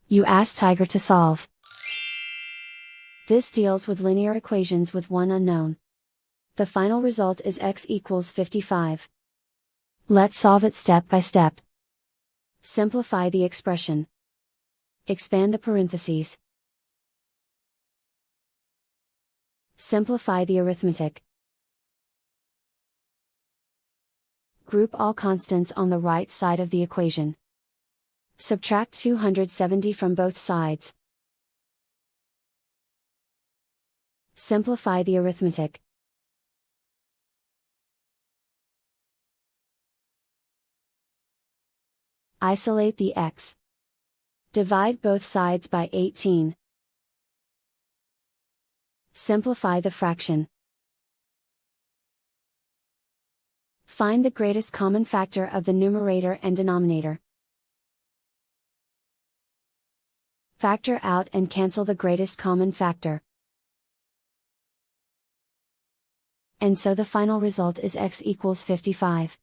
You ask Tiger to solve. This deals with linear equations with one unknown. The final result is x equals 55. Let's solve it step by step. Simplify the expression. Expand the parentheses. Simplify the arithmetic. Group all constants on the right side of the equation. Subtract 270 from both sides. Simplify the arithmetic. Isolate the x. Divide both sides by 18. Simplify the fraction. Find the greatest common factor of the numerator and denominator. Factor out and cancel the greatest common factor. And so the final result is x equals 55.